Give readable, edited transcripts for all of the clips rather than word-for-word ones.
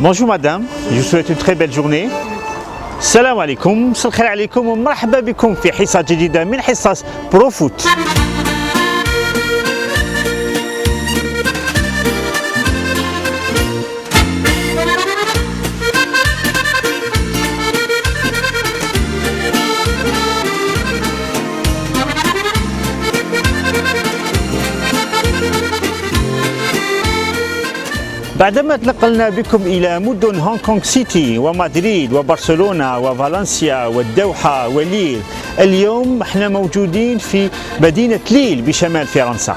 Bonjour madame, je vous souhaite une très belle journée. السلام عليكم، مساء الخير عليكم ومرحبا بكم في حصة جديدة من حصص بروفوت. بعدما تنقلنا بكم إلى مدن هونغ كونغ سيتي ومدريد وبرشلونة وفالنسيا والدوحة وليل، اليوم احنا موجودين في مدينة ليل بشمال فرنسا.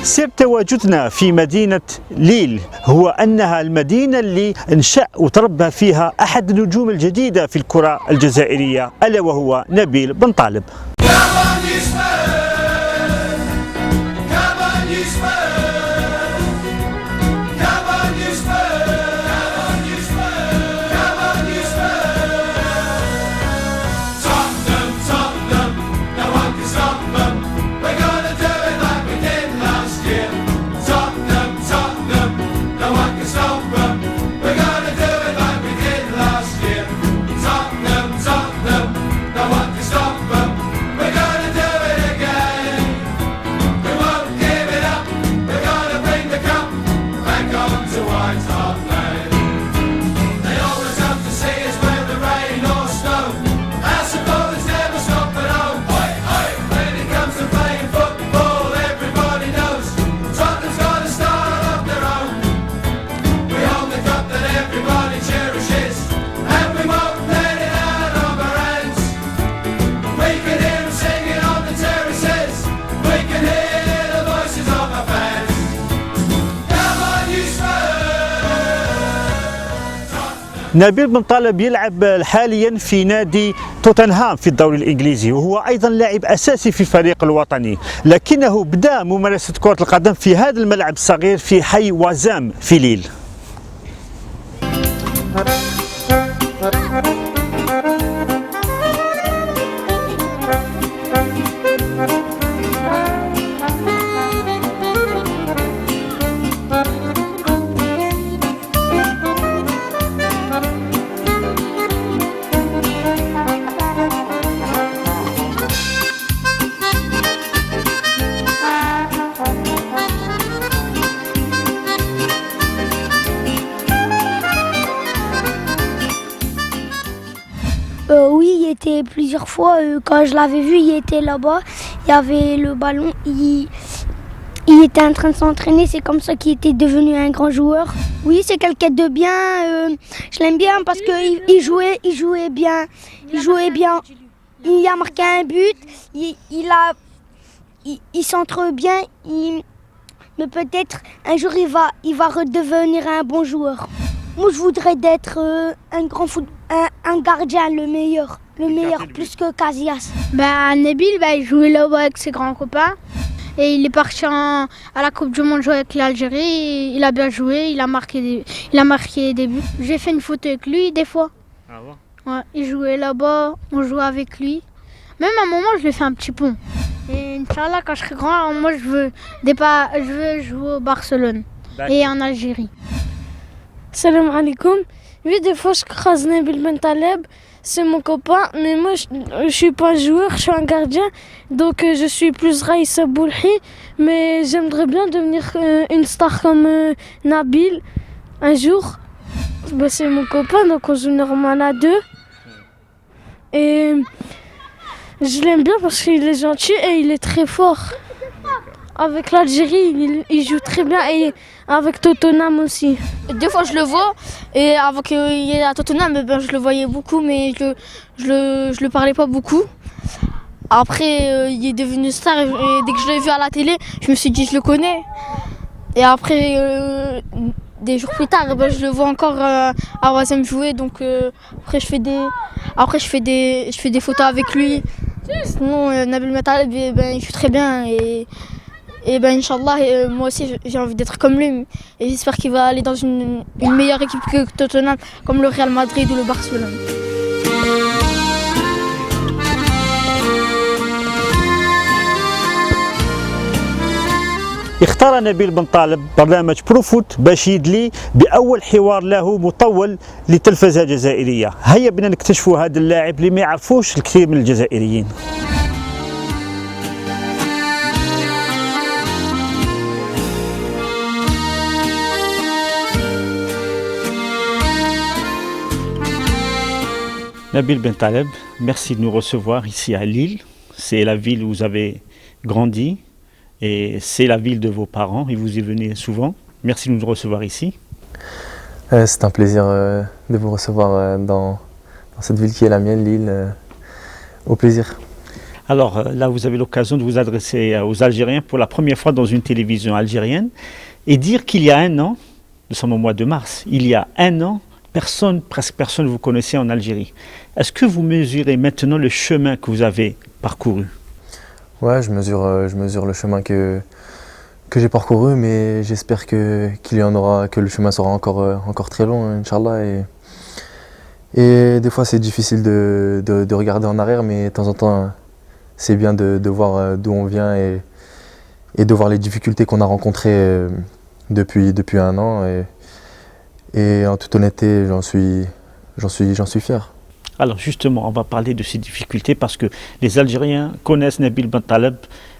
سبب تواجدنا في مدينة ليل هو أنها المدينة اللي انشأ وتربى فيها أحد النجوم الجديدة في الكرة الجزائرية، ألا وهو نبيل بن طالب. نبيل بن طالب يلعب حاليا في نادي توتنهام في الدوري الإنجليزي، وهو أيضا لاعب أساسي في الفريق الوطني، لكنه بدأ ممارسة كرة القدم في هذا الملعب الصغير في حي وازام في ليل. Oui, il était plusieurs fois, quand je l'avais vu, il était là-bas, il y avait le ballon, il était en train de s'entraîner, c'est comme ça qu'il était devenu un grand joueur. Oui, c'est quelqu'un de bien, je l'aime bien parce qu'il jouait bien, il a marqué un but, il s'entre bien, mais peut-être un jour il va redevenir un bon joueur. Moi je voudrais d'être un gardien, le meilleur plus que Casillas. Nabil, il jouait là-bas avec ses grands copains et il est parti à la Coupe du Monde jouer avec l'Algérie. Il a bien joué, il a marqué des buts. J'ai fait une photo avec lui des fois. Ah bon? Ouais, il jouait là-bas, on jouait avec lui. Même à un moment, je lui ai fait un petit pont. Et Inch'Allah, quand je serai grand, moi je veux jouer au Barcelone et en Algérie. Salam alaikum. Oui, des fois je croise Nabil Ben Taleb, c'est mon copain, mais moi je suis pas un joueur, je suis un gardien, donc je suis plus Raïssa Boulhi, mais j'aimerais bien devenir une star comme Nabil un jour. C'est mon copain, donc on joue normalement à deux. Et Je l'aime bien parce qu'il est gentil et il est très fort. Avec l'Algérie, il joue très bien et avec Tottenham aussi. Des fois je le vois et avant qu'il est à Tottenham, je le voyais beaucoup mais je le parlais pas beaucoup. Après il est devenu star et dès que je l'ai vu à la télé, je me suis dit je le connais. Et après des jours plus tard, je le vois encore à Oisem jouer donc après je fais des photos avec lui. Sinon Nabil Bentaleb il joue très bien et Inch'Allah, moi aussi j'ai envie d'être comme lui et j'espère qu'il va aller dans une meilleure équipe que Tottenham, comme le Real Madrid ou le Barcelone. اختار نبيل بنطالب برنامج بروفوت باش يدلي بأول حوار له مطول للتلفزة الجزائرية. هيا بنا نكتشفوا هذا اللاعب اللي ما يعرفوش الكثير من الجزائريين. Nabil Bentaleb, merci de nous recevoir ici à Lille. C'est la ville où vous avez grandi et c'est la ville de vos parents et vous y venez souvent. Merci de nous recevoir ici. C'est un plaisir de vous recevoir dans cette ville qui est la mienne, Lille. Au plaisir. Alors là, vous avez l'occasion de vous adresser aux Algériens pour la première fois dans une télévision algérienne et dire qu'il y a un an, nous sommes au mois de mars, il y a un an, presque personne vous connaissait en Algérie. Est-ce que vous mesurez maintenant le chemin que vous avez parcouru? Ouais, je mesure le chemin que j'ai parcouru, mais j'espère que le chemin sera encore très long, Inch'Allah. Et des fois, c'est difficile de regarder en arrière, mais de temps en temps, c'est bien de voir d'où on vient et de voir les difficultés qu'on a rencontrées depuis un an. Et en toute honnêteté, j'en suis fier. Alors justement, on va parler de ces difficultés parce que les Algériens connaissent Nabil Bentaleb,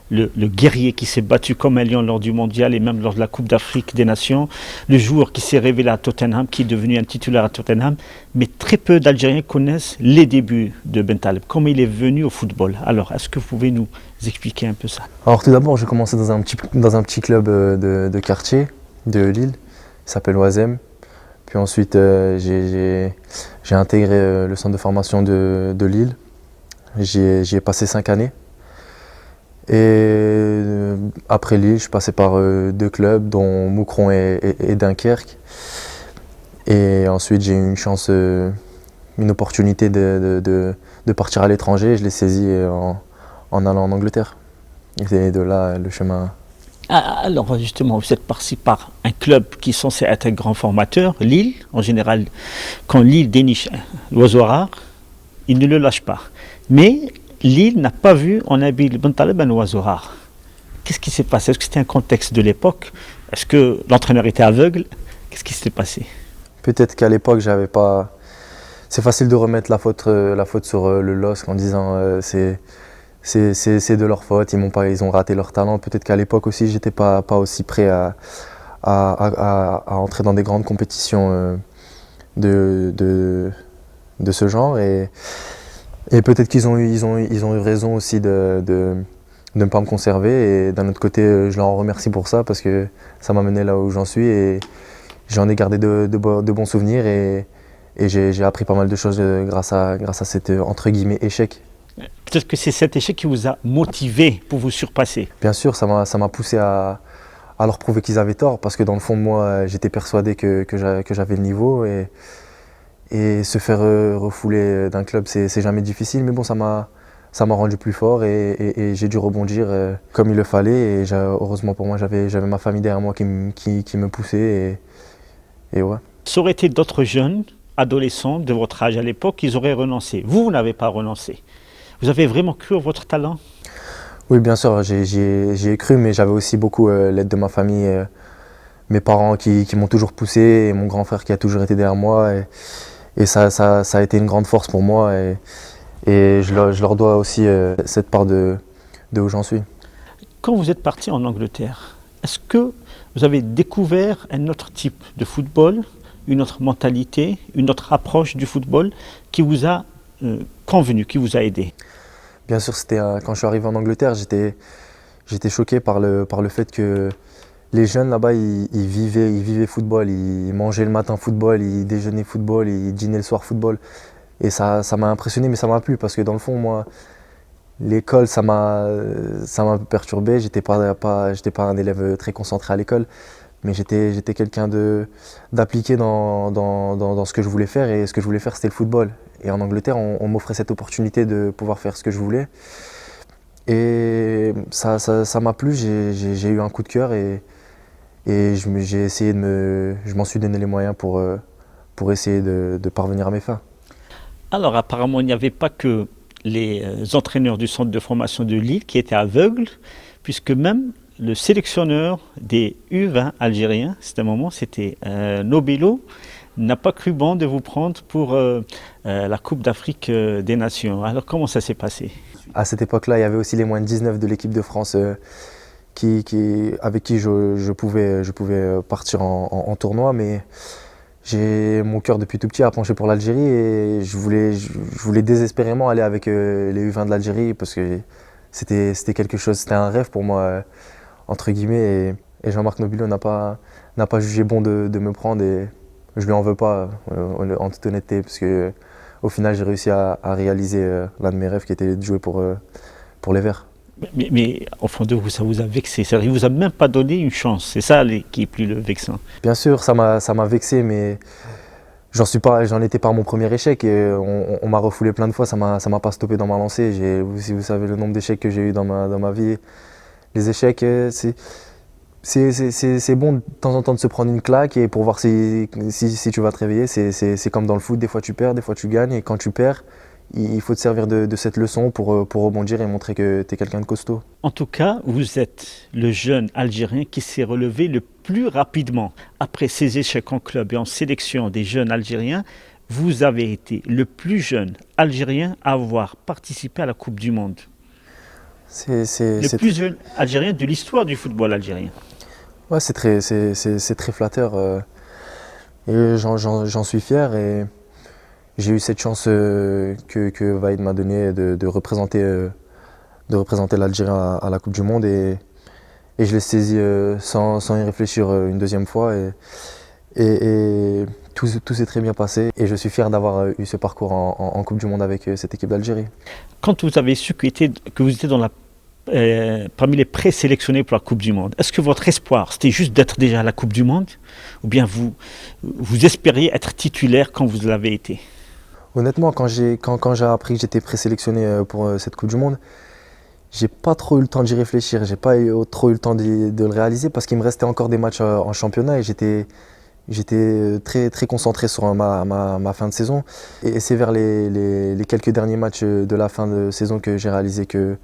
le guerrier qui s'est battu comme un lion lors du mondial et même lors de la Coupe d'Afrique des Nations, le joueur qui s'est révélé à Tottenham, qui est devenu un titulaire à Tottenham. Mais très peu d'Algériens connaissent les débuts de Bentaleb, comment il est venu au football. Alors, est-ce que vous pouvez nous expliquer un peu ça? Alors tout d'abord, j'ai commencé dans un petit club de quartier de Lille, il s'appelle Oisem. Puis ensuite, j'ai intégré le centre de formation de Lille. J'y ai passé 5 années. Et après Lille, je suis passé par 2 clubs, dont Moucron et Dunkerque. Et ensuite, j'ai eu une chance, une opportunité de partir à l'étranger. Je l'ai saisi en allant en Angleterre. Et de là, le chemin... Alors justement, vous êtes parti par un club qui est censé être un grand formateur, Lille. En général, quand Lille déniche l'oiseau rare, il ne le lâche pas. Mais Lille n'a pas vu en Nabil Bentaleb un oiseau rare. Qu'est-ce qui s'est passé? Est-ce que c'était un contexte de l'époque? Est-ce que l'entraîneur était aveugle? Qu'est-ce qui s'est passé? Peut-être qu'à l'époque, j'avais pas... C'est facile de remettre la faute sur le LOSC en disant c'est de leur faute, ils ont raté leur talent. Peut-être qu'à l'époque aussi, j'étais pas aussi prêt à entrer dans des grandes compétitions de ce genre. Et peut-être qu'ils ont eu raison aussi de ne pas me conserver. Et d'un autre côté, je leur en remercie pour ça parce que ça m'a mené là où j'en suis. Et j'en ai gardé de bons souvenirs et j'ai appris pas mal de choses grâce à cet entre guillemets échec. Peut-être que c'est cet échec qui vous a motivé pour vous surpasser. Bien sûr, ça m'a poussé à leur prouver qu'ils avaient tort parce que dans le fond de moi, j'étais persuadé que j'avais le niveau et se faire refouler d'un club, c'est jamais difficile. Mais bon, ça m'a rendu plus fort et j'ai dû rebondir comme il le fallait. Et heureusement pour moi, j'avais ma famille derrière moi qui me poussait et ouais. Ça aurait été d'autres jeunes, adolescents de votre âge à l'époque, ils auraient renoncé. Vous n'avez pas renoncé. Vous avez vraiment cru en votre talent? Oui, bien sûr, j'y ai cru, mais j'avais aussi beaucoup l'aide de ma famille, mes parents qui m'ont toujours poussé, et mon grand frère qui a toujours été derrière moi. Et ça a été une grande force pour moi, et je leur dois aussi cette part de où j'en suis. Quand vous êtes parti en Angleterre, est-ce que vous avez découvert un autre type de football, une autre mentalité, une autre approche du football qui vous a convenu, qui vous a aidé? Bien sûr, quand je suis arrivé en Angleterre, j'étais choqué par le fait que les jeunes là-bas, ils vivaient football, ils mangeaient le matin football, ils déjeunaient football, ils dînaient le soir football. Et ça m'a impressionné, mais ça m'a plu parce que dans le fond, moi, l'école, ça m'a un peu perturbé. J'étais pas un élève très concentré à l'école, mais j'étais quelqu'un d'appliqué dans ce que je voulais faire, et ce que je voulais faire, c'était le football. Et en Angleterre, on m'offrait cette opportunité de pouvoir faire ce que je voulais. Et ça m'a plu, j'ai eu un coup de cœur, et j'ai essayé je m'en suis donné les moyens pour essayer de parvenir à mes fins. Alors apparemment, il n'y avait pas que les entraîneurs du centre de formation de Lille qui étaient aveugles, puisque même le sélectionneur des U20 algériens, c'était un moment, c'était Nobilo, n'a pas cru bon de vous prendre pour la Coupe d'Afrique des Nations. Alors comment ça s'est passé? À cette époque-là, il y avait aussi les moins de 19 de l'équipe de France avec qui je pouvais partir en tournoi, mais mon cœur depuis tout petit a penché pour l'Algérie, et je voulais désespérément aller avec les U20 de l'Algérie, parce que c'était quelque chose, c'était un rêve pour moi, entre guillemets, et Jean-Marc Nobilo n'a pas jugé bon de me prendre, et je lui en veux pas, en toute honnêteté, parce que au final j'ai réussi à réaliser l'un de mes rêves, qui était de jouer pour les Verts. Mais au fond de vous, ça vous a vexé, il ne vous a même pas donné une chance, c'est ça qui est plus le vexant. Bien sûr, ça m'a vexé, mais j'en étais pas à mon premier échec, et on m'a refoulé plein de fois, ça m'a pas stoppé dans ma lancée. Si vous savez le nombre d'échecs que j'ai eu dans ma vie, les échecs, c'est bon de temps en temps de se prendre une claque, et pour voir si tu vas te réveiller. C'est comme dans le foot, des fois tu perds, des fois tu gagnes, et quand tu perds, il faut te servir de cette leçon pour rebondir et montrer que tu es quelqu'un de costaud. En tout cas, vous êtes le jeune Algérien qui s'est relevé le plus rapidement. Après ses échecs en club et en sélection des jeunes Algériens, vous avez été le plus jeune Algérien à avoir participé à la Coupe du Monde. Le plus jeune Algérien de l'histoire du football algérien. Ouais, c'est très flatteur, et j'en suis fier, et j'ai eu cette chance que Vaïd m'a donnée de représenter l'Algérie à la Coupe du Monde, et je l'ai saisi sans y réfléchir une deuxième fois, et tout s'est très bien passé, et je suis fier d'avoir eu ce parcours en Coupe du Monde avec cette équipe d'Algérie. Quand vous avez su que vous étiez parmi les présélectionnés pour la Coupe du Monde, est-ce que votre espoir, c'était juste d'être déjà à la Coupe du Monde, ou bien vous espériez être titulaire quand vous l'avez été? Honnêtement, quand j'ai appris que j'étais présélectionné pour cette Coupe du Monde, j'ai pas trop eu le temps d'y réfléchir, j'ai pas trop eu le temps de le réaliser, parce qu'il me restait encore des matchs en championnat, et j'étais très concentré sur ma fin de saison. Et c'est vers les quelques derniers matchs de la fin de saison que j'ai réalisé que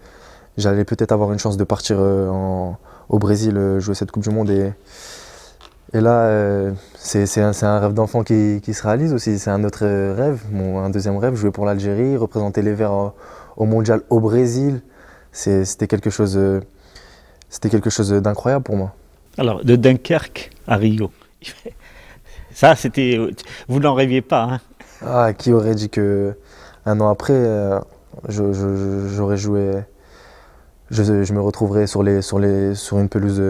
j'allais peut-être avoir une chance de partir au Brésil jouer cette Coupe du Monde. Et là, c'est un rêve d'enfant qui se réalise aussi. C'est un autre rêve, un deuxième rêve, jouer pour l'Algérie, représenter les Verts au Mondial au Brésil. C'était quelque chose d'incroyable pour moi. Alors, de Dunkerque à Rio, ça, vous n'en rêviez pas, hein? Ah, qui aurait dit qu'un an après, j'aurais joué, je me retrouverais sur une pelouse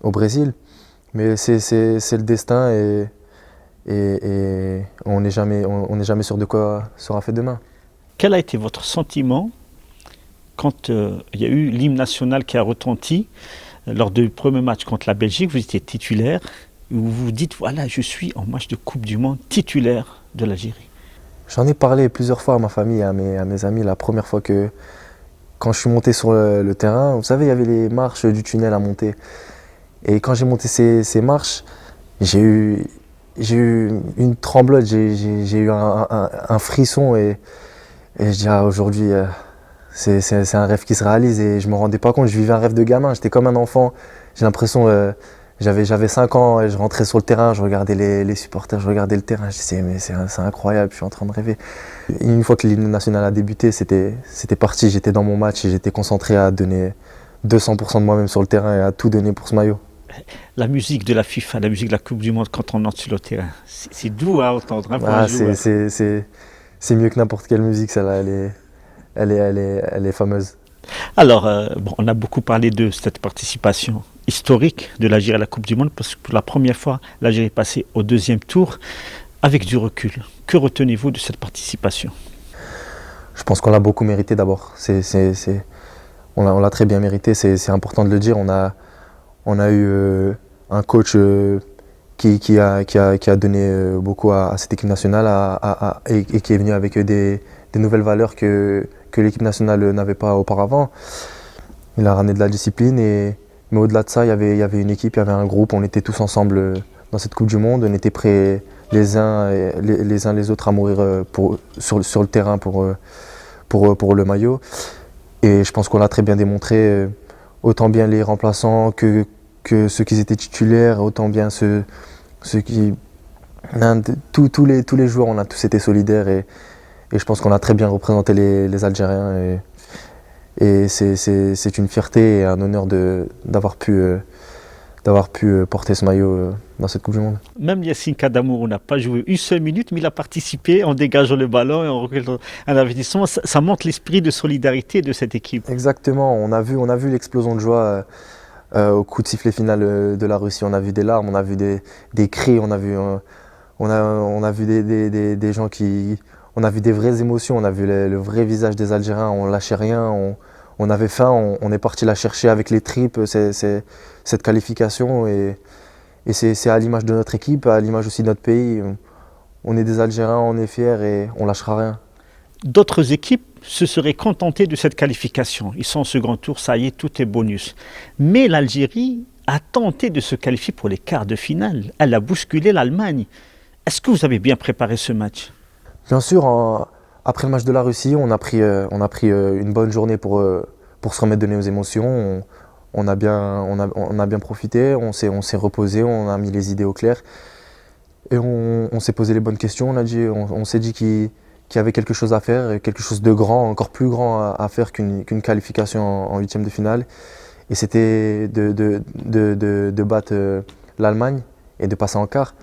au Brésil. Mais c'est le destin, et on n'est jamais sûr de quoi sera fait demain. Quel a été votre sentiment quand il y a eu l'hymne national qui a retenti lors du premier match contre la Belgique? Vous étiez titulaire, vous vous dites voilà, je suis en match de Coupe du Monde titulaire de l'Algérie. J'en ai parlé plusieurs fois à ma famille, à mes amis. La première fois quand je suis monté sur le terrain, vous savez, il y avait les marches du tunnel à monter. Et quand j'ai monté ces marches, j'ai eu une tremblote, j'ai eu un frisson, et je dis aujourd'hui, c'est un rêve qui se réalise, et je ne me rendais pas compte, je vivais un rêve de gamin, j'étais comme un enfant. J'ai l'impression, j'avais 5 ans, et je rentrais sur le terrain, je regardais les supporters, je regardais le terrain, je disais mais c'est incroyable, je suis en train de rêver. Une fois que l'hymne national a débuté, c'était parti, j'étais dans mon match, et j'étais concentré à donner 200% de moi-même sur le terrain, et à tout donner pour ce maillot. La musique de la FIFA, la musique de la Coupe du Monde quand on entre sur le terrain, c'est doux à entendre. Hein, c'est mieux que n'importe quelle musique, celle-là. elle est fameuse. Alors, on a beaucoup parlé de cette participation historique de l'Algérie à la Coupe du Monde parce que pour la première fois, l'Algérie est passée au deuxième tour avec du recul. Que retenez-vous de cette participation? Je pense qu'on l'a beaucoup mérité d'abord. On l'a très bien mérité, c'est important de le dire. On a eu un coach qui a donné beaucoup à cette équipe nationale et qui est venu avec des nouvelles valeurs que l'équipe nationale n'avait pas auparavant. Il a ramené de la discipline, mais au-delà de ça, il y avait une équipe, il y avait un groupe, on était tous ensemble dans cette Coupe du Monde, on était prêts les uns les autres à mourir sur le terrain pour le maillot. Et je pense qu'on l'a très bien démontré, autant bien les remplaçants que ceux qui étaient titulaires, autant bien ceux qui... tous les joueurs, on a tous été solidaires et je pense qu'on a très bien représenté les Algériens. Et c'est une fierté et un honneur d'avoir pu porter ce maillot dans cette Coupe du Monde. Même Yacine Kadamour n'a pas joué une seule minute, mais il a participé en dégageant le ballon et en recueillant un avertissement. Ça montre l'esprit de solidarité de cette équipe. Exactement, on a vu l'explosion de joie au coup de sifflet final de la Russie. On a vu des larmes, on a vu des cris, on a vu des gens qui... On a vu des vraies émotions, on a vu le vrai visage des Algériens, on lâchait rien, on avait faim, on est parti la chercher avec les tripes, cette qualification. Et c'est à l'image de notre équipe, à l'image aussi de notre pays. On est des Algériens, on est fiers et on lâchera rien. D'autres équipes se seraient contentées de cette qualification. Ils sont au second tour, ça y est, tout est bonus. Mais l'Algérie a tenté de se qualifier pour les quarts de finale. Elle a bousculé l'Allemagne. Est-ce que vous avez bien préparé ce match? Bien sûr, après le match de la Russie, on a pris une bonne journée pour se remettre de nos émotions. On a bien profité, on s'est reposé, on a mis les idées au clair. Et on s'est posé les bonnes questions, on s'est dit qu'il y avait quelque chose à faire, quelque chose de grand, encore plus grand à faire qu'une qualification en huitième de finale. Et c'était de battre l'Allemagne et de passer en quart.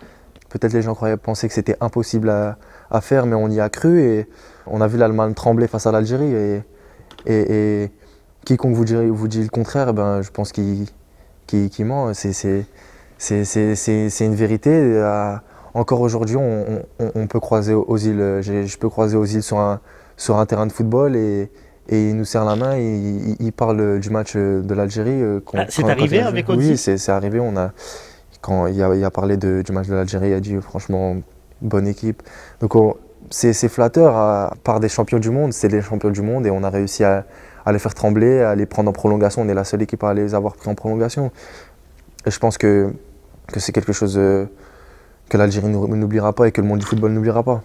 Peut-être les gens pensaient que c'était impossible à faire, mais on y a cru et on a vu l'Allemagne trembler face à l'Algérie. Et quiconque vous dit le contraire, je pense qu'il ment. C'est une vérité. Encore aujourd'hui, on peut croiser Ozil. Je peux croiser Ozil sur un terrain de football et il nous serre la main. Il parle du match de l'Algérie. C'est arrivé avec Ozil? Oui, c'est arrivé. Quand il a parlé du match de l'Algérie, il a dit franchement, bonne équipe. Donc c'est flatteur, par des champions du monde, c'est les champions du monde et on a réussi à les faire trembler, à les prendre en prolongation. On est la seule équipe à les avoir pris en prolongation. Et je pense que c'est quelque chose que l'Algérie n'oubliera pas et que le monde du football n'oubliera pas.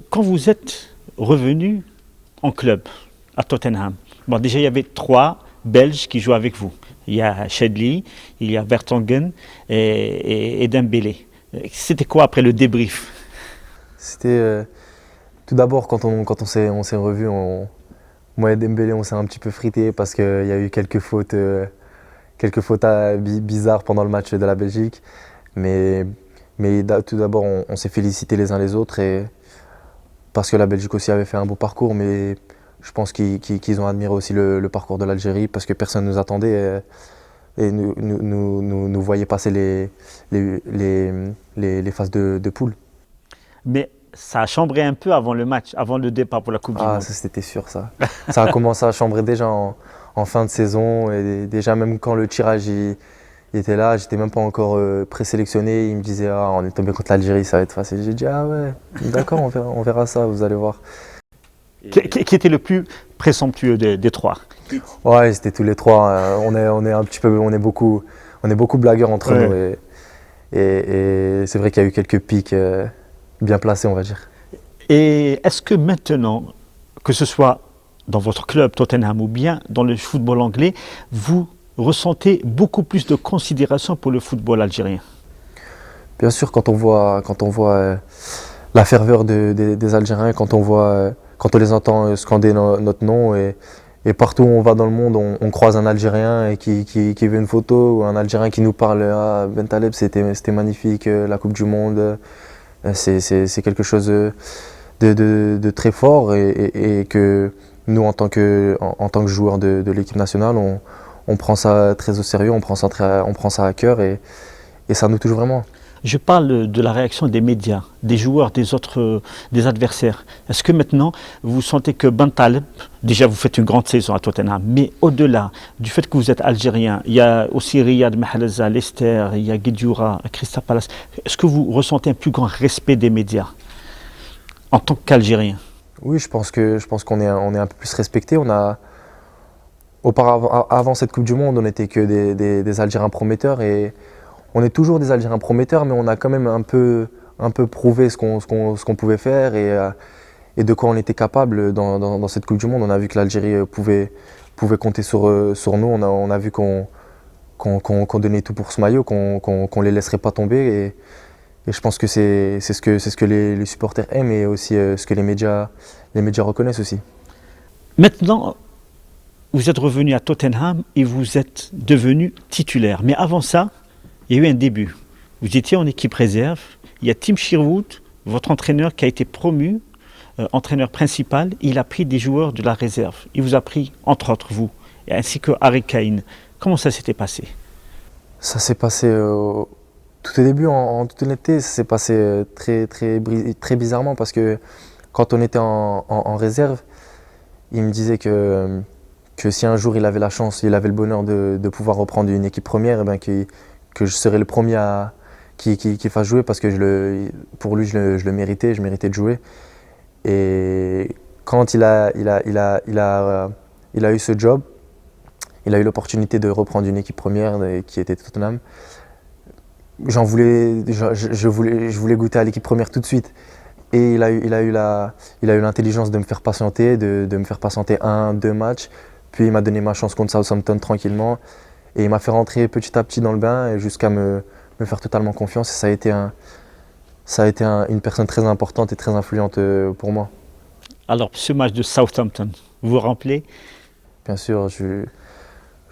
Quand vous êtes revenu en club à Tottenham, déjà il y avait 3 Belges qui jouent avec vous. Il y a Chedli, il y a Vertonghen et Dembélé. C'était quoi après le débrief? C'était tout d'abord quand on s'est revus, moi et Dembélé on s'est un petit peu frité parce qu'il y a eu quelques fautes bizarres pendant le match de la Belgique. Mais tout d'abord on s'est félicités les uns les autres parce que la Belgique aussi avait fait un beau parcours. Mais je pense qu'ils ont admiré aussi le parcours de l'Algérie parce que personne ne nous attendait et nous voyait passer les phases de poule. Mais ça a chambré un peu avant le match, avant le départ pour la Coupe du Monde. Ah, ça c'était sûr ça. Ça a commencé à chambrer déjà en fin de saison et déjà même quand le tirage il était là, j'étais même pas encore présélectionné. Il me disait on est tombé contre l'Algérie, ça va être facile. J'ai dit ah ouais, d'accord, on verra ça, vous allez voir. Qui était le plus présomptueux des 3? Ouais, c'était tous les 3. On est beaucoup blagueurs entre nous et c'est vrai qu'il y a eu quelques pics bien placés, on va dire. Et est-ce que maintenant, que ce soit dans votre club Tottenham ou bien dans le football anglais, vous ressentez beaucoup plus de considération pour le football algérien? Bien sûr, quand on voit la ferveur des Algériens, quand on les entend scander notre nom et partout où on va dans le monde, on croise un Algérien et qui veut une photo ou un Algérien qui nous parle Bentaleb, c'était magnifique, la Coupe du Monde, c'est quelque chose de très fort et que nous, en tant que joueurs de l'équipe nationale, on prend ça très au sérieux, on prend ça à cœur et ça nous touche vraiment. Je parle de la réaction des médias, des joueurs, des adversaires. Est-ce que maintenant, vous sentez que Bentaleb, déjà vous faites une grande saison à Tottenham, mais au-delà du fait que vous êtes algérien, il y a aussi Riyad Mahrez, Leicester, il y a Guedioura, Crystal Palace. Est-ce que vous ressentez un plus grand respect des médias en tant qu'Algérien? Oui, je pense qu'on est un peu plus respecté. Auparavant, avant cette Coupe du Monde, on n'était que des Algériens prometteurs et on est toujours des Algériens prometteurs, mais on a quand même un peu prouvé ce qu'on pouvait faire et de quoi on était capable dans cette Coupe du Monde. On a vu que l'Algérie pouvait compter sur nous. On a vu qu'on donnait tout pour ce maillot, qu'on les laisserait pas tomber. Et je pense que c'est ce que les supporters aiment et aussi ce que les médias reconnaissent aussi. Maintenant, vous êtes revenu à Tottenham et vous êtes devenu titulaire. Mais avant ça, il y a eu un début. Vous étiez en équipe réserve. Il y a Tim Sherwood, votre entraîneur, qui a été promu entraîneur principal. Il a pris des joueurs de la réserve. Il vous a pris, entre autres, vous, ainsi que Harry Kane. Comment ça s'était passé? Ça s'est passé tout au début, en toute honnêteté, ça s'est passé très bizarrement parce que quand on était en réserve, il me disait que si un jour il avait la chance, il avait le bonheur de pouvoir reprendre une équipe première, et bien que je serais le premier qu'il fasse jouer parce que pour lui je le méritais, je méritais de jouer. Et quand il a eu ce job, il a eu l'opportunité de reprendre une équipe première qui était Tottenham. Je voulais goûter à l'équipe première tout de suite. Et il a eu l'intelligence de me faire patienter, de me faire patienter 1-2 matchs. Puis il m'a donné ma chance contre Southampton tranquillement. Et il m'a fait rentrer petit à petit dans le bain jusqu'à me faire totalement confiance. Et ça a été une personne très importante et très influente pour moi. Alors, ce match de Southampton, vous vous rappelez? Bien sûr, je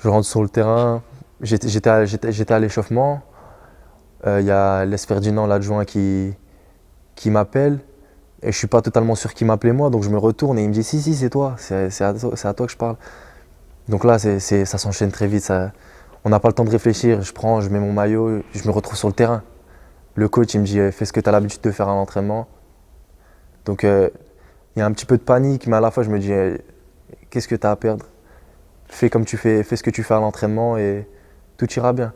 rentre sur le terrain. J'étais à l'échauffement. Il y a Les Ferdinand, l'adjoint, qui m'appelle. Et je ne suis pas totalement sûr qu'il m'appelait moi. Donc je me retourne et il me dit « Si, c'est toi, c'est à toi que je parle ». Donc là, ça s'enchaîne très vite. On n'a pas le temps de réfléchir. Je mets mon maillot, je me retrouve sur le terrain. Le coach, il me dit « Fais ce que tu as l'habitude de faire à l'entraînement ». Donc il y a un petit peu de panique, mais à la fois, je me dis « Qu'est-ce que tu as à perdre ? Fais ce que tu fais à l'entraînement et tout ira bien ».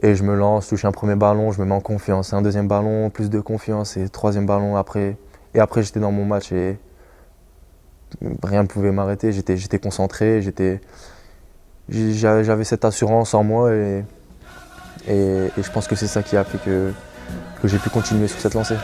Et je me lance, touche un premier ballon, je me mets en confiance. Un deuxième ballon, plus de confiance. Et troisième ballon après. Et après, j'étais dans mon match et rien ne pouvait m'arrêter. J'étais concentré, j'avais cette assurance en moi. Et je pense que c'est ça qui a fait que j'ai pu continuer sur cette lancée.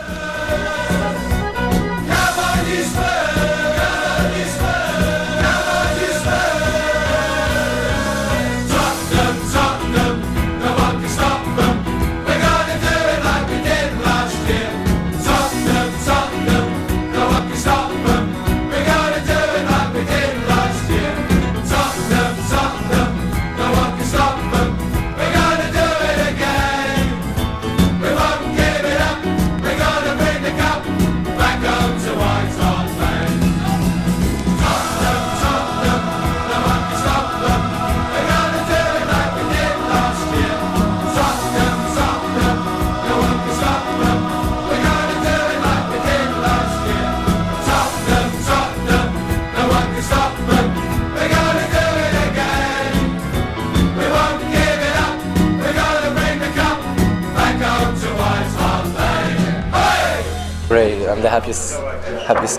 Great, I'm the happiest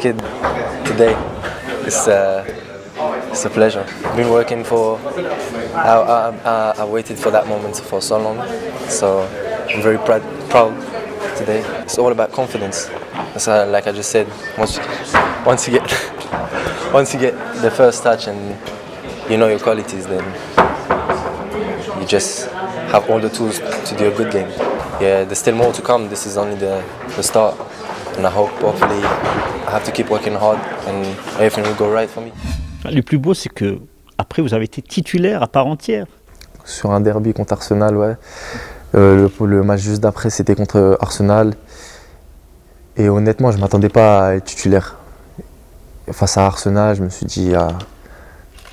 kid today. It's a pleasure. I've been working I waited for that moment for so long, so I'm very proud today. It's all about confidence. It's like I just said, once you get the first touch and you know your qualities, then you just have all the tools to do a good game. Yeah, there's still more to come. This is only the start. And hopefully I have to keep working hard and everything will go right for me. Le plus beau, c'est que après vous avez été titulaire à part entière. Sur un derby contre Arsenal, ouais. Le match juste d'après, c'était contre Arsenal. Et honnêtement, je ne m'attendais pas à être titulaire. face à Arsenal, je me suis dit,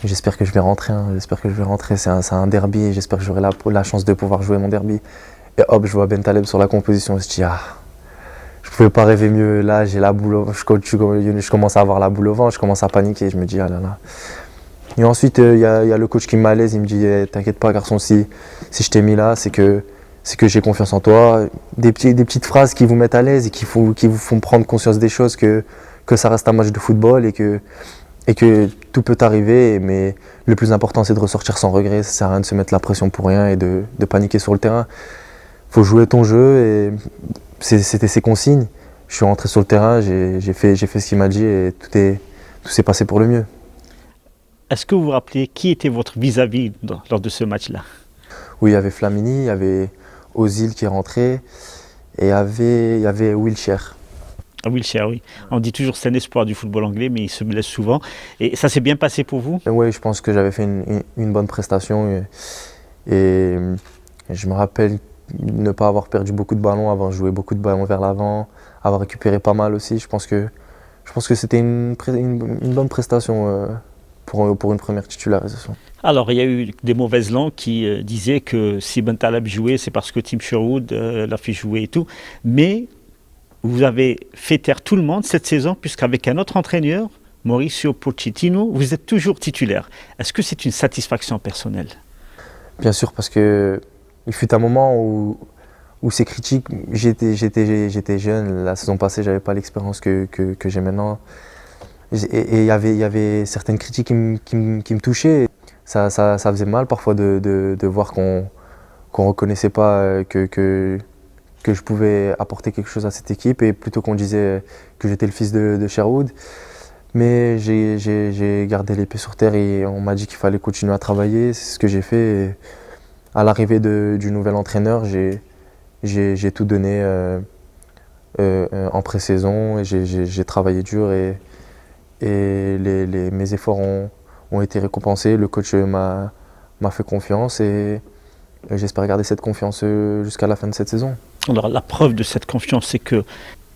j'espère que je vais rentrer, j'espère que je vais rentrer, c'est un derby et j'espère que j'aurai la chance de pouvoir jouer mon derby. Et hop, je vois Bentaleb sur la composition, je me suis dit, je ne pouvais pas rêver mieux, là j'ai la boule, je commence à avoir la boule au ventre, je commence à paniquer, je me dis, ah là là. Et ensuite, il y a le coach qui me malaise, il me dit, t'inquiète pas garçon, si je t'ai mis là, c'est que j'ai confiance en toi. Des petites phrases qui vous mettent à l'aise et qui vous font prendre conscience des choses, que ça reste un match de football et que tout peut arriver, mais le plus important c'est de ressortir sans regret, ça sert à rien de se mettre la pression pour rien et de paniquer sur le terrain. Il faut jouer ton jeu et c'était ses consignes. Je suis rentré sur le terrain, j'ai fait ce qu'il m'a dit et tout s'est passé pour le mieux. Est-ce que vous vous rappelez qui était votre vis-à-vis lors de ce match-là? Oui, il y avait Flamini, il y avait Ozil qui est rentré et il y avait Wilshere. Ah, Wilshere, oui. On dit toujours que c'est un espoir du football anglais, mais il se blesse souvent. Et ça s'est bien passé pour vous? Oui, je pense que j'avais fait une bonne prestation et je me rappelle ne pas avoir perdu beaucoup de ballons, avoir joué beaucoup de ballons vers l'avant, avoir récupéré pas mal aussi. Je pense que c'était une bonne prestation pour une première titularisation. Alors, il y a eu des mauvaises langues qui disaient que si Bentaleb jouait, c'est parce que Tim Sherwood l'a fait jouer et tout. Mais vous avez fait taire tout le monde cette saison, puisqu'avec un autre entraîneur, Mauricio Pochettino, vous êtes toujours titulaire. Est-ce que c'est une satisfaction personnelle? Bien sûr, parce qu'il fut un moment où ces critiques, j'étais jeune, la saison passée, je n'avais pas l'expérience que j'ai maintenant. Et il y avait certaines critiques qui me touchaient. Ça faisait mal parfois de voir qu'on ne reconnaissait pas que je pouvais apporter quelque chose à cette équipe, et plutôt qu'on disait que j'étais le fils de Sherwood. Mais j'ai gardé les pieds sur terre et on m'a dit qu'il fallait continuer à travailler. C'est ce que j'ai fait. Et à l'arrivée du nouvel entraîneur, j'ai tout donné en pré-saison. J'ai travaillé dur et mes efforts ont été récompensés. Le coach m'a fait confiance et j'espère garder cette confiance jusqu'à la fin de cette saison. Alors la preuve de cette confiance, c'est que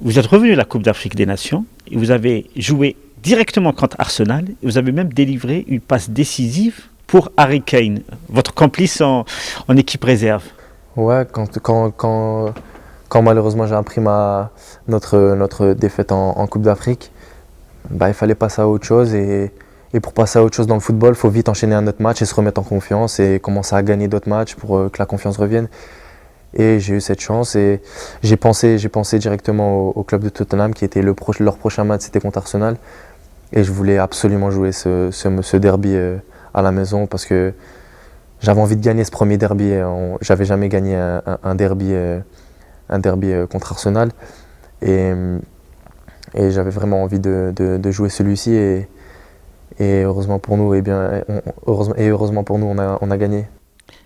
vous êtes revenu à la Coupe d'Afrique des Nations et vous avez joué directement contre Arsenal et vous avez même délivré une passe décisive pour Harry Kane, votre complice en équipe réserve. Ouais, quand malheureusement j'ai appris notre défaite en Coupe d'Afrique, il fallait passer à autre chose et pour passer à autre chose dans le football, il faut vite enchaîner un autre match et se remettre en confiance et commencer à gagner d'autres matchs pour que la confiance revienne. Et j'ai eu cette chance et j'ai pensé directement au club de Tottenham qui était leur prochain match, c'était contre Arsenal. Et je voulais absolument jouer ce derby à la maison parce que j'avais envie de gagner ce premier derby. J'avais jamais gagné un derby contre Arsenal et j'avais vraiment envie de jouer celui-ci et heureusement pour nous, heureusement pour nous, on a gagné.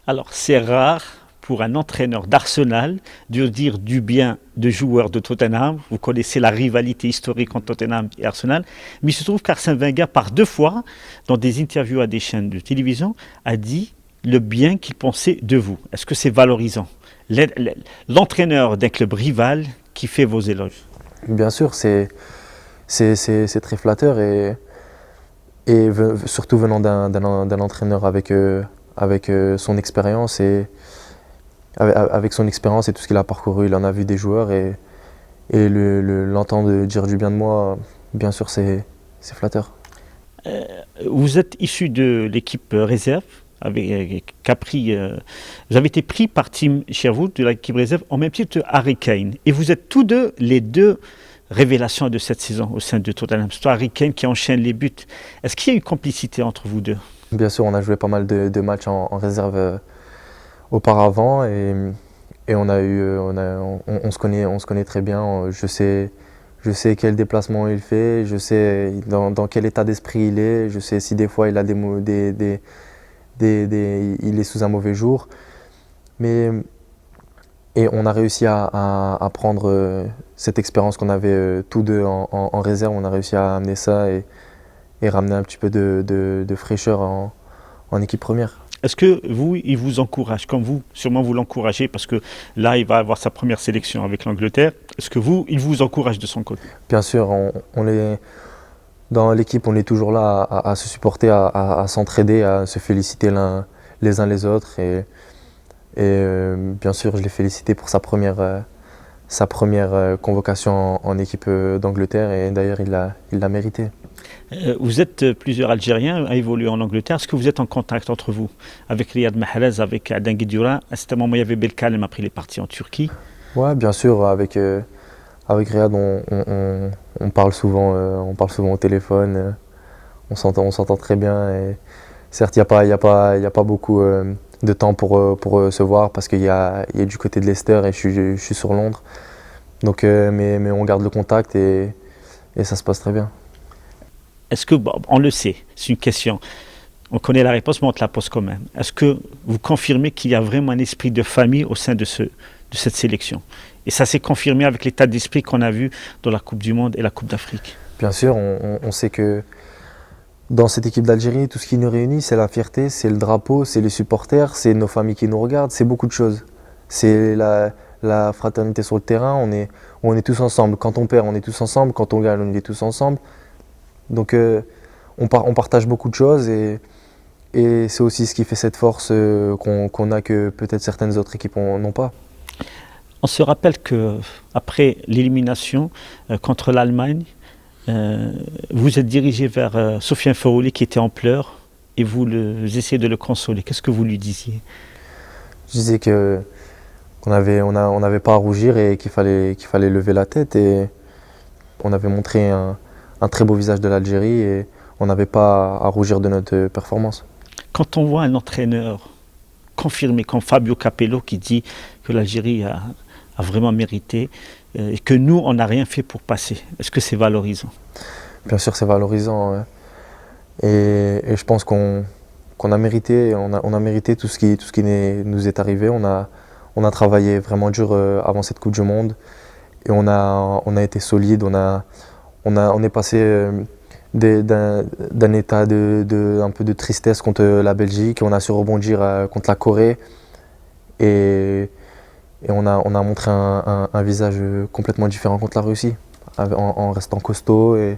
Alors c'est rare pour un entraîneur d'Arsenal de dire du bien de joueurs de Tottenham. Vous connaissez la rivalité historique entre Tottenham et Arsenal. Mais il se trouve qu'Arsène Wenger, par 2 fois, dans des interviews à des chaînes de télévision, a dit le bien qu'il pensait de vous. Est-ce que c'est valorisant? L'entraîneur d'un club rival qui fait vos éloges. Bien sûr, c'est très flatteur et surtout venant d'un entraîneur avec son expérience et avec son expérience et tout ce qu'il a parcouru, il en a vu des joueurs et l'entendre dire du bien de moi, bien sûr, c'est flatteur. Vous êtes issu de l'équipe réserve, vous avez été pris par Tim Sherwood de l'équipe réserve en même titre que Harry Kane. Et vous êtes tous deux les deux révélations de cette saison au sein de Tottenham. C'est Harry Kane qui enchaîne les buts. Est-ce qu'il y a une complicité entre vous deux? Bien sûr, on a joué pas mal de matchs en réserve auparavant et on se connaît très bien. Je sais quel déplacement il fait, je sais dans quel état d'esprit il est, je sais si des fois il a il est sous un mauvais jour. Et on a réussi à prendre cette expérience qu'on avait tous deux en réserve, on a réussi à amener ça et ramener un petit peu de fraîcheur en équipe première. Est-ce que il vous encourage, comme vous, sûrement vous l'encouragez, parce que là, il va avoir sa première sélection avec l'Angleterre. Est-ce que il vous encourage de son côté? Bien sûr, Dans l'équipe, on est toujours là à se supporter, à s'entraider, à se féliciter les uns les autres. Bien sûr, je l'ai félicité pour sa première convocation en équipe d'Angleterre et d'ailleurs il l'a mérité. Vous êtes plusieurs Algériens à évoluer en Angleterre. Est-ce que vous êtes en contact entre vous avec Riyad Mahrez, avec Aden Guedioura? À ce moment, il y avait Belkalem, après il est parti en Turquie. Ouais, bien sûr, avec Riyad, on parle souvent au téléphone, on s'entend très bien. Et certes, il n'y a pas beaucoup de temps pour se voir parce qu'il y a du côté de Leicester et je suis sur Londres. Donc, mais on garde le contact et ça se passe très bien. Est-ce que, bon, on le sait, c'est une question, on connaît la réponse, mais on te la pose quand même. Est-ce que vous confirmez qu'il y a vraiment un esprit de famille au sein de cette sélection? Et ça s'est confirmé avec l'état d'esprit qu'on a vu dans la Coupe du Monde et la Coupe d'Afrique. Bien sûr, on sait que dans cette équipe d'Algérie, tout ce qui nous réunit, c'est la fierté, c'est le drapeau, c'est les supporters, c'est nos familles qui nous regardent, c'est beaucoup de choses. C'est la fraternité sur le terrain, on est tous ensemble. Quand on perd, on est tous ensemble. Quand on gagne, on est tous ensemble. Donc on partage beaucoup de choses et c'est aussi ce qui fait cette force qu'on a que peut-être certaines autres équipes n'ont pas. On se rappelle qu'après l'élimination contre l'Allemagne, vous êtes dirigé vers Sofiane Forouli qui était en pleurs et vous essayez de le consoler. Qu'est-ce que vous lui disiez? Je disais qu'on n'avait pas à rougir et qu'il fallait lever la tête et on avait montré un très beau visage de l'Algérie et on n'avait pas à rougir de notre performance. Quand on voit un entraîneur confirmé comme Fabio Capello qui dit que l'Algérie a vraiment mérité et que nous, on n'a rien fait pour passer, est-ce que c'est valorisant? Bien sûr, c'est valorisant. Ouais. Et je pense qu'on a mérité, on a mérité tout ce qui nous est arrivé. On a travaillé vraiment dur avant cette Coupe du Monde et on a été solide. On est passé d'un état un peu de tristesse contre la Belgique. On a su rebondir contre la Corée et on a montré un visage complètement différent contre la Russie en restant costaud et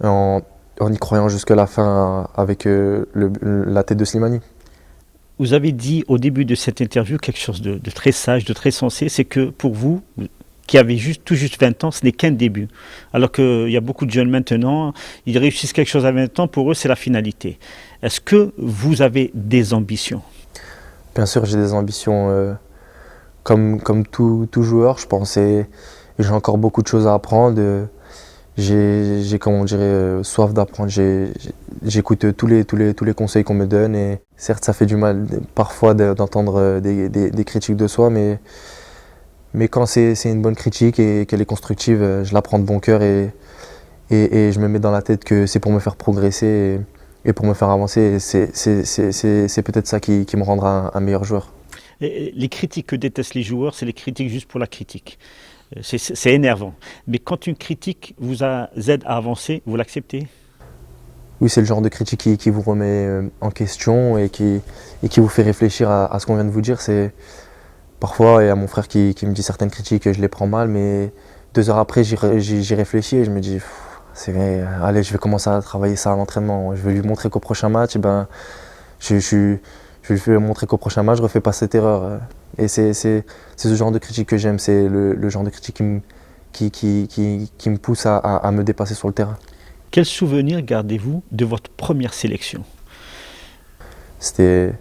en y croyant jusqu'à la fin avec la tête de Slimani. Vous avez dit au début de cette interview quelque chose de très sage, de très sensé, c'est que pour vous, qui avez tout juste 20 ans, ce n'est qu'un début. Alors qu'il y a beaucoup de jeunes maintenant, ils réussissent quelque chose à 20 ans, pour eux c'est la finalité. Est-ce que vous avez des ambitions? Bien sûr, j'ai des ambitions comme tout joueur, je pense, et j'ai encore beaucoup de choses à apprendre. J'ai comment dirais, soif d'apprendre. J'écoute tous les conseils qu'on me donne et certes ça fait du mal parfois d'entendre des critiques de soi, mais quand c'est une bonne critique et qu'elle est constructive, je la prends de bon cœur et je me mets dans la tête que c'est pour me faire progresser et pour me faire avancer. C'est peut-être ça qui me rendra un meilleur joueur. Et les critiques que détestent les joueurs, c'est les critiques juste pour la critique. C'est énervant. Mais quand une critique vous aide à avancer, vous l'acceptez? Oui, c'est le genre de critique qui vous remet en question et qui vous fait réfléchir à ce qu'on vient de vous dire. Parfois, il y a mon frère qui me dit certaines critiques, je les prends mal, mais 2 heures après, j'y réfléchis et je me dis, c'est vrai, allez, je vais commencer à travailler ça à l'entraînement. Je vais lui montrer qu'au prochain match, je vais lui montrer qu'au prochain match, je ne refais pas cette erreur. Et c'est ce genre de critique que j'aime, c'est le genre de critique qui me pousse à me dépasser sur le terrain. Quel souvenir gardez-vous de votre première sélection? Je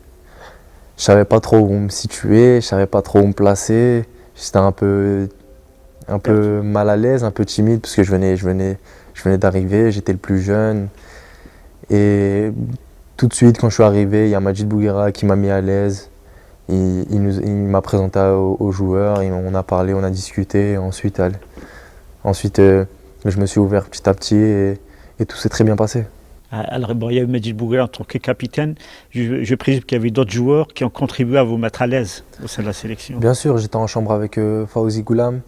savais pas trop où me situer, je savais pas trop où me placer. J'étais un peu mal à l'aise, un peu timide parce que je venais d'arriver, j'étais le plus jeune. Et tout de suite, quand je suis arrivé, il y a Majid Bouguera qui m'a mis à l'aise. Il m'a présenté aux joueurs, on a parlé, on a discuté. Ensuite, je me suis ouvert petit à petit et tout s'est très bien passé. Alors, bon, il y a eu Majid Bouguera en tant que capitaine. Je présume qu'il y avait d'autres joueurs qui ont contribué à vous mettre à l'aise au sein de la sélection. Bien sûr, j'étais en chambre avec Fawzi Goulam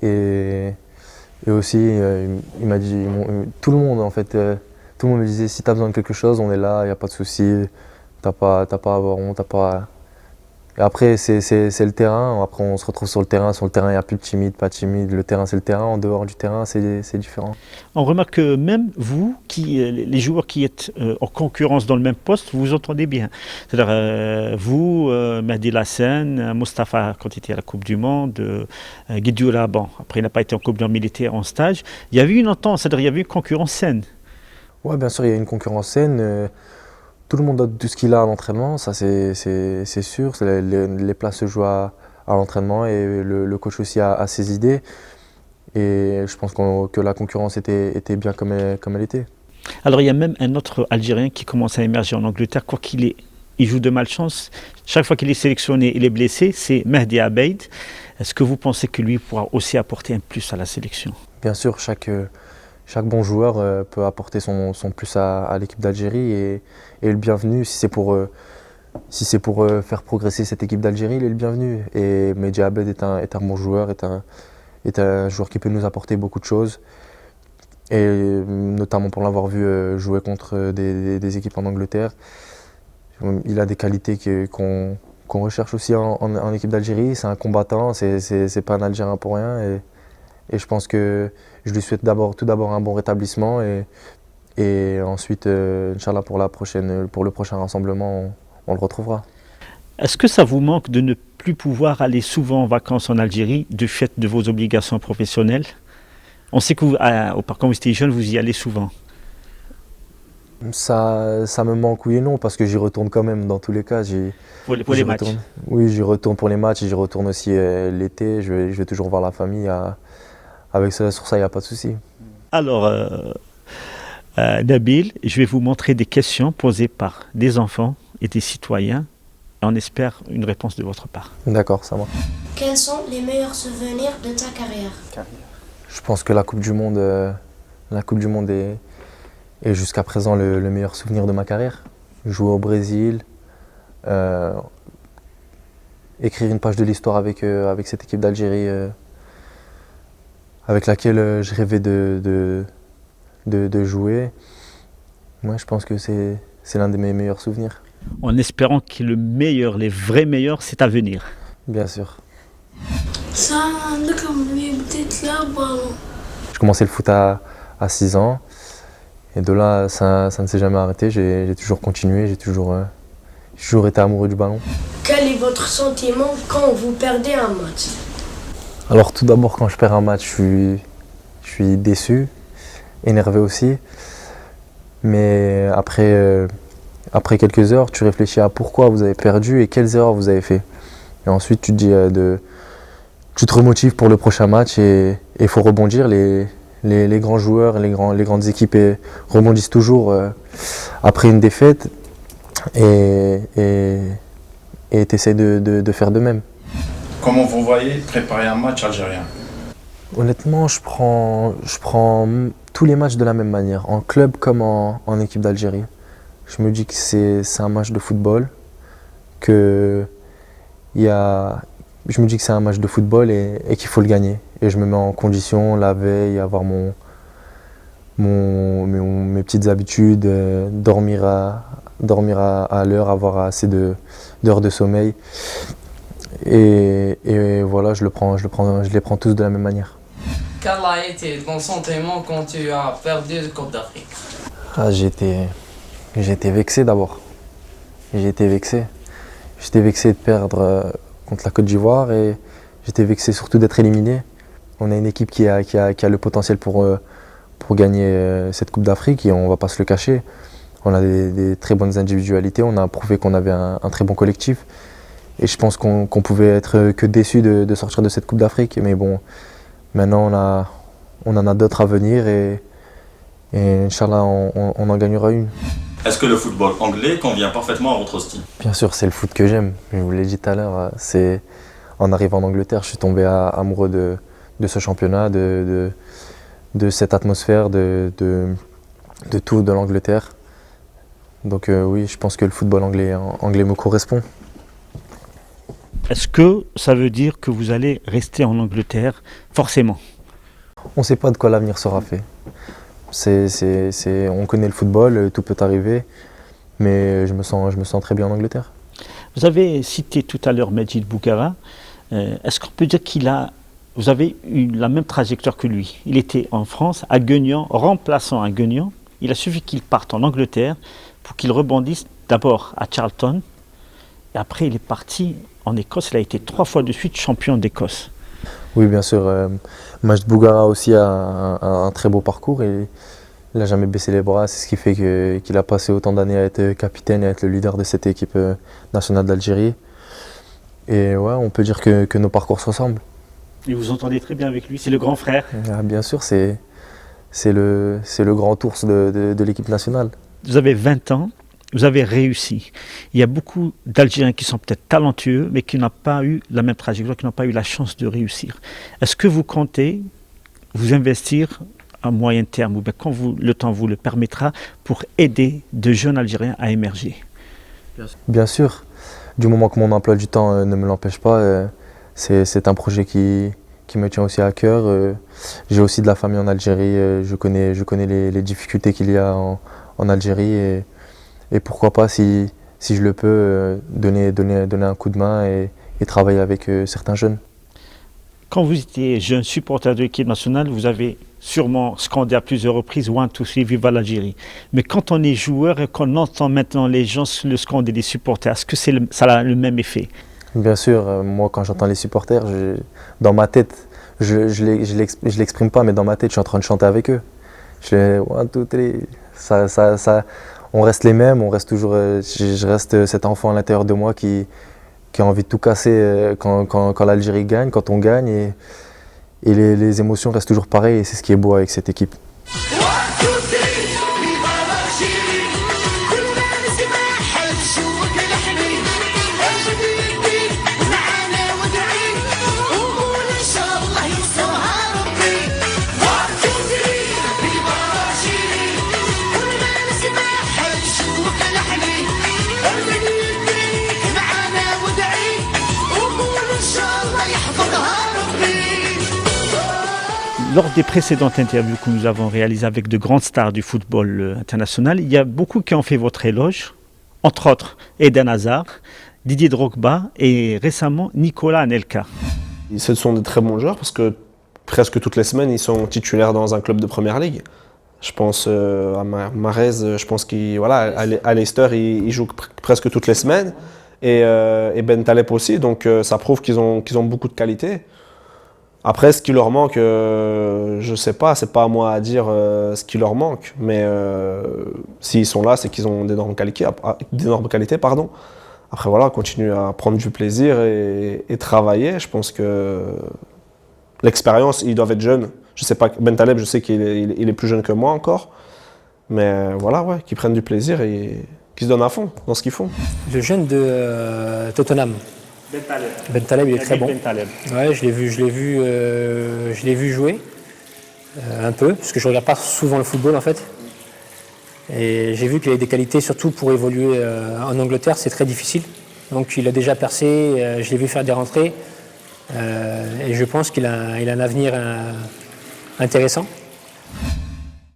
et aussi il m'a dit, tout le monde en fait, tout le monde me disait si tu as besoin de quelque chose, on est là, il n'y a pas de souci, t'as pas à avoir honte, Et après, c'est le terrain. Après, on se retrouve sur le terrain. Sur le terrain, il n'y a plus de timide, pas timide. Le terrain, c'est le terrain. En dehors du terrain, c'est différent. On remarque que même vous, les joueurs qui êtes en concurrence dans le même poste, vous vous entendez bien. C'est-à-dire, vous, Mehdi Lassane, Mostafa, quand il était à la Coupe du Monde, Guidou Laban, après il n'a pas été en Coupe du Monde militaire, en stage. Il y avait une entente, c'est-à-dire il y avait une concurrence saine. Oui, bien sûr, il y a une concurrence saine. Tout le monde donne tout ce qu'il a à l'entraînement, ça c'est sûr. Les places se jouent à l'entraînement et le coach aussi a ses idées. Et je pense que la concurrence était bien comme elle était. Alors il y a même un autre Algérien qui commence à émerger en Angleterre, quoi qu'il est. Il joue de malchance. Chaque fois qu'il est sélectionné, il est blessé. C'est Mehdi Abeid. Est-ce que vous pensez que lui pourra aussi apporter un plus à la sélection? Bien sûr, chaque bon joueur peut apporter son plus à l'équipe d'Algérie et le bienvenu. Si c'est pour faire progresser cette équipe d'Algérie, il est le bienvenu. Et Mehdi Abeid est un bon joueur, est un joueur qui peut nous apporter beaucoup de choses. Et notamment pour l'avoir vu jouer contre des équipes en Angleterre. Il a des qualités qu'on recherche aussi en équipe d'Algérie. C'est un combattant, c'est pas un Algérien pour rien. Et je pense que je lui souhaite tout d'abord un bon rétablissement et ensuite, Inch'Allah, pour le prochain rassemblement, on le retrouvera. Est-ce que ça vous manque de ne plus pouvoir aller souvent en vacances en Algérie du fait de vos obligations professionnelles? On sait qu'au Parc Constitution, vous y allez souvent. Ça me manque, oui et non, parce que j'y retourne quand même dans tous les cas. Pour les matchs? Oui, j'y retourne pour les matchs et j'y retourne aussi l'été. Je vais toujours voir la famille. Sur ça, il n'y a pas de souci. Alors, Nabil, je vais vous montrer des questions posées par des enfants et des citoyens. On espère une réponse de votre part. D'accord, ça va. Quels sont les meilleurs souvenirs de ta carrière? Je pense que la Coupe du Monde est jusqu'à présent le meilleur souvenir de ma carrière. Jouer au Brésil, écrire une page de l'histoire avec cette équipe d'Algérie avec laquelle je rêvais de jouer. Moi, je pense que c'est l'un de mes meilleurs souvenirs. En espérant que le meilleur, les vrais meilleurs, c'est à venir. Bien sûr. Je commençais le foot à 6 ans. Et de là, ça ne s'est jamais arrêté. J'ai toujours continué, j'ai toujours été amoureux du ballon. Quel est votre sentiment quand vous perdez un match? Alors tout d'abord, quand je perds un match, je suis déçu, énervé aussi. Mais après quelques heures, tu réfléchis à pourquoi vous avez perdu et quelles erreurs vous avez fait. Et ensuite, tu te dis tu te remotives pour le prochain match et il faut rebondir. Les grands joueurs, les grandes équipes rebondissent toujours après une défaite et tu essaies de faire de même. Comment vous voyez préparer un match algérien? Honnêtement, je prends tous les matchs de la même manière, en club comme en équipe d'Algérie. Je me dis que c'est un match de football, je me dis que c'est un match de football et qu'il faut le gagner. Et je me mets en condition la veille, avoir mes petites habitudes, dormir à l'heure, avoir assez d'heures de sommeil. Et voilà, je les prends tous de la même manière. Quel a été ton sentiment quand tu as perdu la Coupe d'Afrique? J'ai été vexé d'abord. J'étais vexé de perdre contre la Côte d'Ivoire et j'étais vexé surtout d'être éliminé. On a une équipe qui a le potentiel pour gagner cette Coupe d'Afrique et on ne va pas se le cacher. On a des très bonnes individualités, on a prouvé qu'on avait un très bon collectif. Et je pense qu'on pouvait être que déçus de sortir de cette Coupe d'Afrique. Mais bon, maintenant on en a d'autres à venir et Inch'Allah on en gagnera une. Est-ce que le football anglais convient parfaitement à votre style? Bien sûr, c'est le foot que j'aime. Je vous l'ai dit tout à l'heure. En arrivant en Angleterre, je suis tombé amoureux de ce championnat, de cette atmosphère, de tout, de l'Angleterre. Donc oui, je pense que le football anglais me correspond. Est-ce que ça veut dire que vous allez rester en Angleterre, forcément? On ne sait pas de quoi l'avenir sera fait. On connaît le football, tout peut arriver, mais je me sens très bien en Angleterre. Vous avez cité tout à l'heure Majid Bougara. Est-ce qu'on peut dire vous avez eu la même trajectoire que lui? Il était en France, à Guignan, remplaçant à Guignan. Il a suffi qu'il parte en Angleterre pour qu'il rebondisse d'abord à Charlton. Et après, il est parti en Écosse. Il a été 3 fois de suite champion d'Écosse. Oui, bien sûr. Majid Bougara aussi a un très beau parcours et il n'a jamais baissé les bras. C'est ce qui fait qu'il a passé autant d'années à être capitaine et à être le leader de cette équipe nationale d'Algérie. Et ouais, on peut dire que nos parcours se ressemblent. Et vous entendez très bien avec lui, c'est le grand frère. Ah, bien sûr, c'est le grand ours de l'équipe nationale. Vous avez 20 ans, vous avez réussi. Il y a beaucoup d'Algériens qui sont peut-être talentueux, mais qui n'ont pas eu la même trajectoire, qui n'ont pas eu la chance de réussir. Est-ce que vous comptez vous investir à moyen terme, ou bien quand le temps vous le permettra, pour aider de jeunes Algériens à émerger? Bien sûr. Du moment que mon emploi du temps ne me l'empêche pas, c'est un projet qui me tient aussi à cœur. J'ai aussi de la famille en Algérie, je connais les difficultés qu'il y a en Algérie et pourquoi pas, si je le peux, donner un coup de main et travailler avec certains jeunes. Quand vous étiez jeune supporter de l'équipe nationale, vous avez sûrement scandé à plusieurs reprises « 1, 2, 3, vive l'Algérie ». Mais quand on est joueur et qu'on entend maintenant les gens le scander des supporters, est-ce que ça a le même effet? Bien sûr, moi quand j'entends les supporters, dans ma tête, je l'exprime pas, mais dans ma tête, je suis en train de chanter avec eux. One, two, three. On reste les mêmes, on reste toujours. Je reste cet enfant à l'intérieur de moi qui a envie de tout casser quand l'Algérie gagne, quand on gagne, et les émotions restent toujours pareilles, et c'est ce qui est beau avec cette équipe. Lors des précédentes interviews que nous avons réalisées avec de grandes stars du football international, il y a beaucoup qui ont fait votre éloge, entre autres Eden Hazard, Didier Drogba et récemment Nicolas Anelka. Ce sont de très bons joueurs parce que presque toutes les semaines ils sont titulaires dans un club de première ligue. Je pense à Mahrez, je pense à Leicester il joue presque toutes les semaines et Ben Taleb aussi, donc ça prouve qu'ils ont beaucoup de qualité. Après, ce qui leur manque, je ne sais pas, c'est pas à moi à dire ce qui leur manque, mais s'ils sont là, c'est qu'ils ont d'énormes qualités. Après, voilà, continuer à prendre du plaisir et travailler. Je pense que l'expérience, ils doivent être jeunes. Je sais pas, Ben Taleb, je sais qu'il est plus jeune que moi encore, mais voilà, ouais, qu'ils prennent du plaisir et qu'ils se donnent à fond dans ce qu'ils font. Le jeune de Tottenham. Ben Taleb, il est très bon. Ouais, je l'ai vu jouer un peu, parce que je ne regarde pas souvent le football en fait. Et j'ai vu qu'il avait des qualités, surtout pour évoluer en Angleterre, c'est très difficile. Donc il a déjà percé, je l'ai vu faire des rentrées. Et je pense qu'il a un avenir intéressant.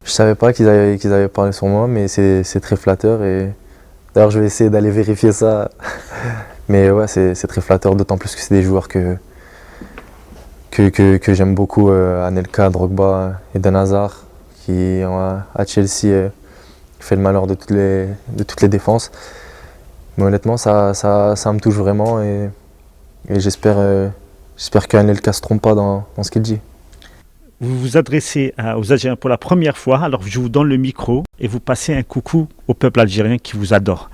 Je ne savais pas qu'ils avaient parlé sur moi, mais c'est très flatteur. Et d'ailleurs, je vais essayer d'aller vérifier ça. Mais ouais, c'est très flatteur, d'autant plus que c'est des joueurs que j'aime beaucoup, Anelka, Drogba, Eden Hazard, qui à Chelsea fait le malheur de toutes les défenses. Mais honnêtement, ça me touche vraiment et j'espère qu'Anelka ne se trompe pas dans ce qu'il dit. Vous vous adressez aux Algériens pour la première fois, alors je vous donne le micro et vous passez un coucou au peuple algérien qui vous adore.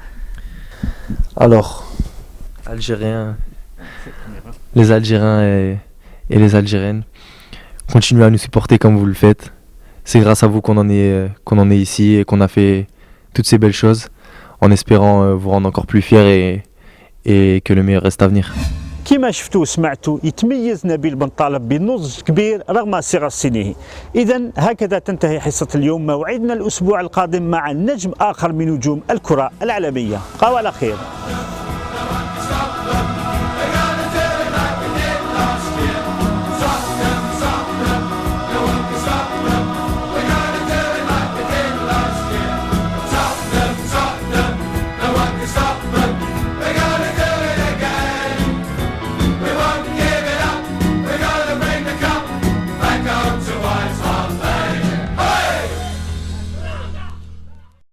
Alors, Algériens, les Algériens et les Algériennes, continuez à nous supporter comme vous le faites. C'est grâce à vous qu'on en est ici et qu'on a fait toutes ces belles choses, en espérant vous rendre encore plus fiers et que le meilleur reste à venir. كما شفتوا وسمعتوا يتميز نبيل بن طالب بنضج كبير رغم صغر سنه. إذا هكذا تنتهي حصة اليوم، موعدنا الأسبوع القادم مع نجم آخر من نجوم الكرة العالمية. على خير.